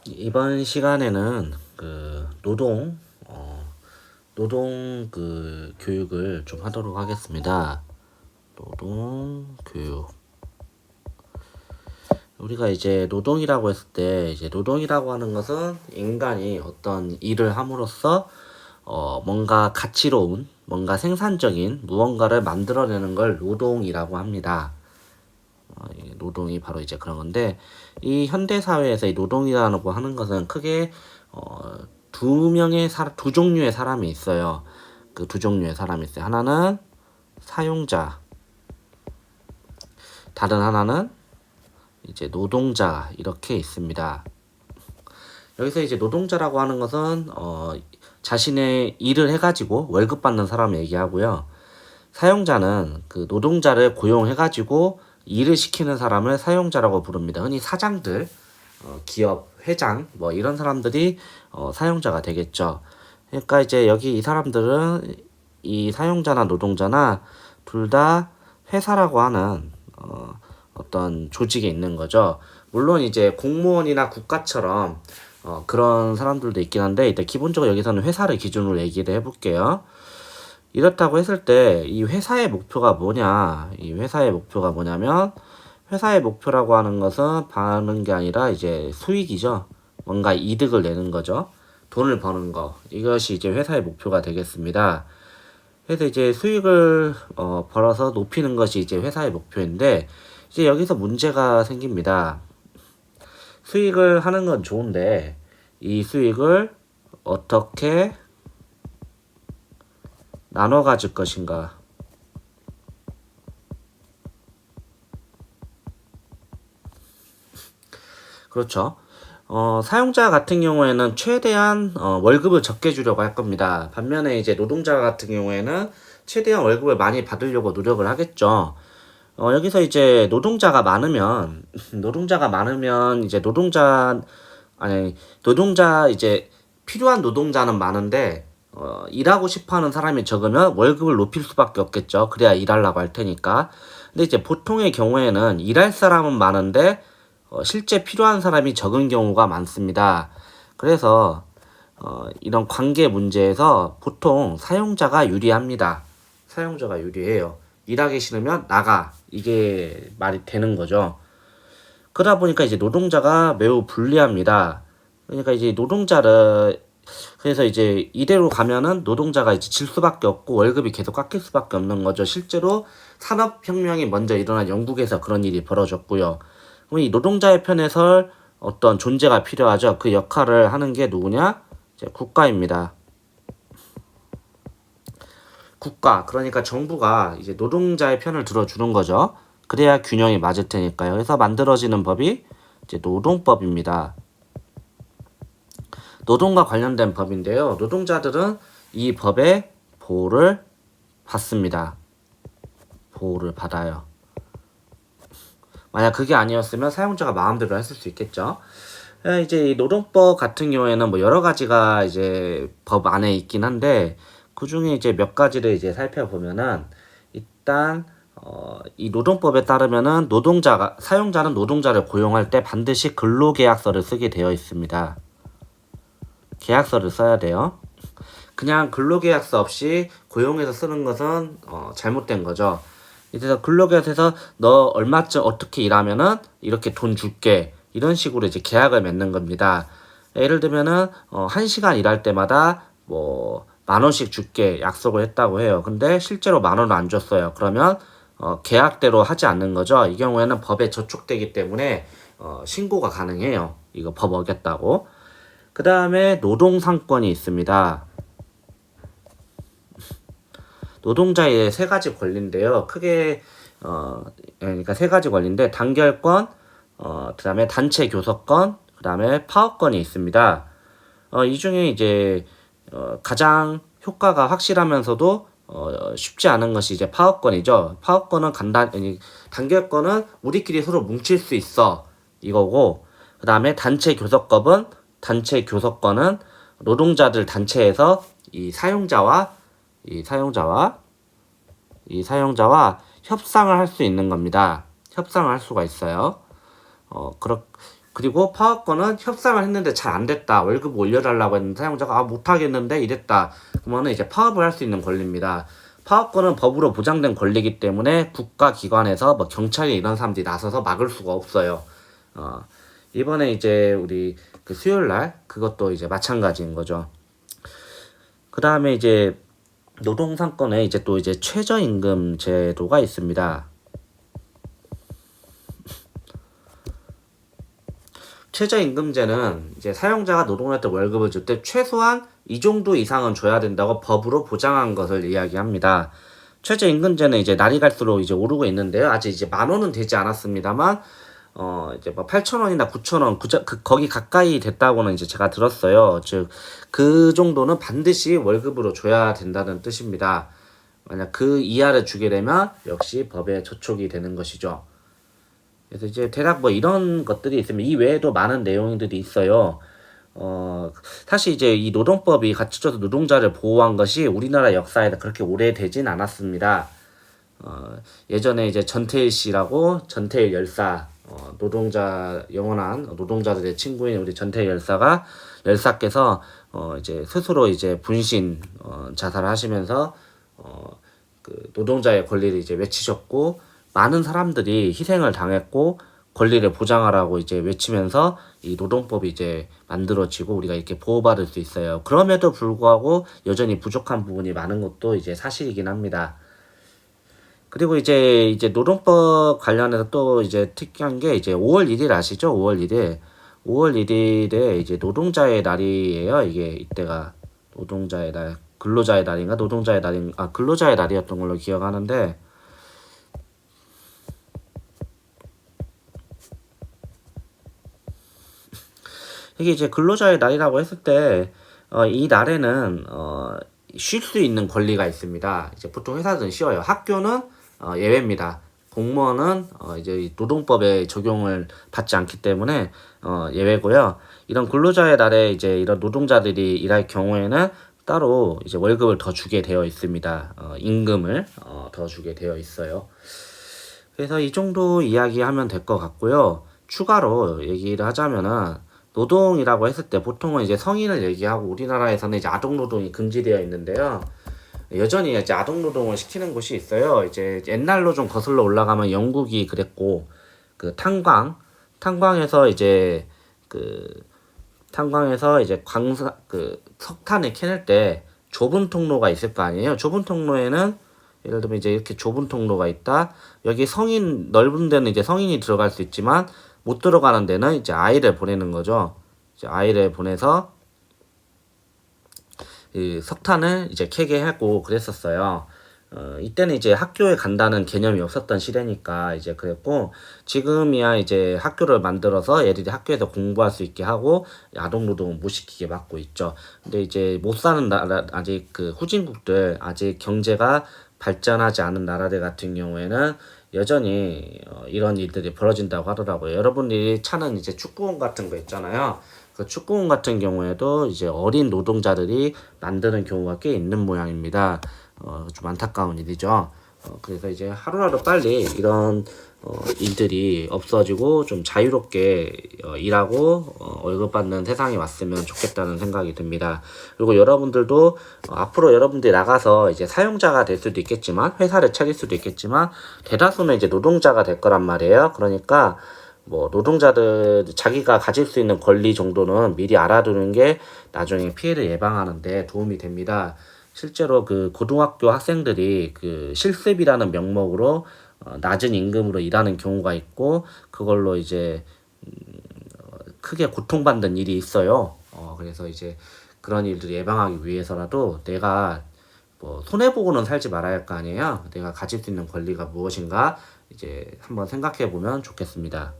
이번 시간에는 노동 교육을 좀 하도록 하겠습니다. 노동 교육. 우리가 이제 노동이라고 했을 때, 이제 노동이라고 하는 것은 인간이 어떤 일을 함으로써 뭔가 가치로운, 뭔가 생산적인 무언가를 만들어내는 걸 노동이라고 합니다. 이 노동이 바로 이제 그런 건데, 이 현대 사회에서 이 노동이라고 하는 것은 크게 두 종류의 사람이 있어요. 그 두 종류의 사람이 있어요. 하나는 사용자, 다른 하나는 이제 노동자, 이렇게 있습니다. 여기서 이제 노동자라고 하는 것은 자신의 일을 해가지고 월급 받는 사람을 얘기하고요. 사용자는 그 노동자를 고용해가지고 일을 시키는 사람을 사용자라고 부릅니다. 흔히 사장들, 기업 회장 뭐 이런 사람들이 사용자가 되겠죠. 그러니까 이제 여기 이 사람들은 이 사용자나 노동자나 둘 다 회사라고 하는 어떤 조직에 있는 거죠. 물론 이제 공무원이나 국가처럼 그런 사람들도 있긴 한데, 일단 기본적으로 여기서는 회사를 기준으로 얘기를 해볼게요. 이렇다고 했을 때 이 회사의 목표가 뭐냐? 이 회사의 목표가 뭐냐면, 회사의 목표라고 하는 것은 버는 게 아니라 이제 수익이죠. 뭔가 이득을 내는 거죠. 돈을 버는 거. 이것이 이제 회사의 목표가 되겠습니다. 그래서 이제 수익을 벌어서 높이는 것이 이제 회사의 목표인데, 이제 여기서 문제가 생깁니다. 수익을 하는 건 좋은데 이 수익을 어떻게 나눠 가질 것인가? 그렇죠. 사용자 같은 경우에는 최대한 월급을 적게 주려고 할 겁니다. 반면에 이제 노동자 같은 경우에는 최대한 월급을 많이 받으려고 노력을 하겠죠. 여기서 이제 노동자가 많으면 이제 노동자 이제 필요한 노동자는 많은데 일하고 싶어하는 사람이 적으면 월급을 높일 수밖에 없겠죠. 그래야 일하려고 할 테니까. 근데 이제 보통의 경우에는 일할 사람은 많은데 실제 필요한 사람이 적은 경우가 많습니다. 그래서 이런 관계 문제에서 보통 사용자가 유리합니다. 사용자가 유리해요. 일하기 싫으면 나가. 이게 말이 되는 거죠. 그러다 보니까 이제 노동자가 매우 불리합니다. 그러니까 이제 그래서 이제 이대로 가면은 노동자가 이제 질 수밖에 없고 월급이 계속 깎일 수밖에 없는 거죠. 실제로 산업혁명이 먼저 일어난 영국에서 그런 일이 벌어졌고요. 그럼 이 노동자의 편에 설 어떤 존재가 필요하죠. 그 역할을 하는 게 누구냐? 이제 국가입니다. 국가, 그러니까 정부가 이제 노동자의 편을 들어주는 거죠. 그래야 균형이 맞을 테니까요. 그래서 만들어지는 법이 이제 노동법입니다. 노동과 관련된 법인데요. 노동자들은 이 법의 보호를 받습니다. 보호를 받아요. 만약 그게 아니었으면 사용자가 마음대로 했을 수 있겠죠. 이제 이 노동법 같은 경우에는 뭐 여러 가지가 이제 법 안에 있긴 한데, 그 중에 이제 몇 가지를 이제 살펴보면은, 일단 이 노동법에 따르면은 사용자는 노동자를 고용할 때 반드시 근로계약서를 쓰게 되어 있습니다. 계약서를 써야 돼요. 그냥 근로계약서 없이 고용해서 쓰는 것은 잘못된 거죠. 그래서 근로계약서에서 너 얼마쯤 어떻게 일하면은 이렇게 돈 줄게, 이런 식으로 이제 계약을 맺는 겁니다. 예를 들면은 1시간 일할 때마다 뭐 10,000원씩 줄게 약속을 했다고 해요. 근데 실제로 10,000원을 안 줬어요. 그러면 계약대로 하지 않는 거죠. 이 경우에는 법에 저촉되기 때문에 신고가 가능해요. 이거 법 어겼다고. 그 다음에 노동상권이 있습니다. 노동자의 세 가지 권리인데요. 크게 그러니까 세 가지 권리인데, 단결권, 그다음에 단체 교섭권, 그다음에 파업권이 있습니다. 이 중에 이제 가장 효과가 확실하면서도 쉽지 않은 것이 이제 파업권이죠. 파업권은 단결권은 우리끼리 서로 뭉칠 수 있어, 이거고, 그다음에 단체 교섭권은 노동자들 단체에서 이 사용자와 협상을 할 수 있는 겁니다. 협상을 할 수가 있어요. 그리고 파업권은 협상을 했는데 잘 안 됐다. 월급 올려달라고 했는데 사용자가 못하겠는데 이랬다. 그러면 이제 파업을 할 수 있는 권리입니다. 파업권은 법으로 보장된 권리이기 때문에 국가기관에서 뭐 경찰이 이런 사람들이 나서서 막을 수가 없어요. 이번에 이제 우리 그 수요일 날 그것도 이제 마찬가지인 거죠. 그 다음에 이제 노동상권에 이제 또 이제 최저임금 제도가 있습니다. 최저임금제는 이제 사용자가 노동할 때 월급을 줄 때 최소한 이 정도 이상은 줘야 된다고 법으로 보장한 것을 이야기합니다. 최저임금제는 이제 날이 갈수록 이제 오르고 있는데요. 아직 이제 10,000원은 되지 않았습니다만, 이제 뭐 8,000원이나 9,000원, 거기 가까이 됐다고는 이제 제가 들었어요. 즉, 그 정도는 반드시 월급으로 줘야 된다는 뜻입니다. 만약 그 이하를 주게 되면 역시 법에 저촉이 되는 것이죠. 그래서 이제 대략 뭐 이런 것들이 있으면 이 외에도 많은 내용들이 있어요. 사실 이제 이 노동법이 갖춰져서 노동자를 보호한 것이 우리나라 역사에서 그렇게 오래되진 않았습니다. 예전에 이제 전태일 씨라고 전태일 열사, 노동자, 영원한 노동자들의 친구인 우리 전태일 열사께서, 이제 스스로 이제 분신, 자살을 하시면서, 그 노동자의 권리를 이제 외치셨고, 많은 사람들이 희생을 당했고 권리를 보장하라고 이제 외치면서 이 노동법이 이제 만들어지고 우리가 이렇게 보호받을 수 있어요. 그럼에도 불구하고 여전히 부족한 부분이 많은 것도 이제 사실이긴 합니다. 그리고 이제 노동법 관련해서 또 이제 특이한 게 이제 5월 1일 아시죠? 5월 1일. 5월 1일에 이제 노동자의 날이에요. 이게 이때가 노동자의 날, 근로자의 날인가? 근로자의 날이었던 걸로 기억하는데, 이게 이제 근로자의 날이라고 했을 때, 이 날에는, 쉴 수 있는 권리가 있습니다. 이제 보통 회사들은 쉬어요. 학교는, 예외입니다. 공무원은, 이제 노동법에 적용을 받지 않기 때문에, 예외고요. 이런 근로자의 날에 이제 이런 노동자들이 일할 경우에는 따로 이제 월급을 더 주게 되어 있습니다. 임금을, 더 주게 되어 있어요. 그래서 이 정도 이야기하면 될 것 같고요. 추가로 얘기를 하자면은, 노동이라고 했을 때 보통은 이제 성인을 얘기하고 우리나라에서는 이제 아동 노동이 금지되어 있는데요. 여전히 이제 아동 노동을 시키는 곳이 있어요. 이제 옛날로 좀 거슬러 올라가면 영국이 그랬고, 그 탄광에서 이제 석탄을 캐낼 때 좁은 통로가 있을 거 아니에요. 좁은 통로에는 예를 들면 이제 이렇게 좁은 통로가 있다. 여기 넓은 데는 이제 성인이 들어갈 수 있지만 못 들어가는 데는 이제 아이를 보내는 거죠. 이제 아이를 보내서 그 석탄을 이제 캐게 하고 그랬었어요. 이때는 이제 학교에 간다는 개념이 없었던 시대니까 이제 그랬고, 지금이야 이제 학교를 만들어서 애들이 학교에서 공부할 수 있게 하고 아동 노동은 못 시키게 막고 있죠. 근데 이제 못 사는 나라, 아직 그 후진국들, 아직 경제가 발전하지 않은 나라들 같은 경우에는 여전히 이런 일들이 벌어진다고 하더라고요. 여러분들이 찾는 이제 축구공 같은 거 있잖아요. 그 축구공 같은 경우에도 이제 어린 노동자들이 만드는 경우가 꽤 있는 모양입니다. 좀 안타까운 일이죠. 그래서 이제 하루라도 빨리 이런 일들이 없어지고 좀 자유롭게 일하고 월급 받는 세상이 왔으면 좋겠다는 생각이 듭니다. 그리고 여러분들도 앞으로 여러분들이 나가서 이제 사용자가 될 수도 있겠지만, 회사를 차릴 수도 있겠지만, 대다수는 이제 노동자가 될 거란 말이에요. 그러니까 뭐 노동자들 자기가 가질 수 있는 권리 정도는 미리 알아두는 게 나중에 피해를 예방하는 데 도움이 됩니다. 실제로 그 고등학교 학생들이 그 실습이라는 명목으로 낮은 임금으로 일하는 경우가 있고, 그걸로 이제 크게 고통받는 일이 있어요. 그래서 이제 그런 일들을 예방하기 위해서라도 내가 뭐 손해보고는 살지 말아야 할 거 아니에요. 내가 가질 수 있는 권리가 무엇인가 이제 한번 생각해 보면 좋겠습니다.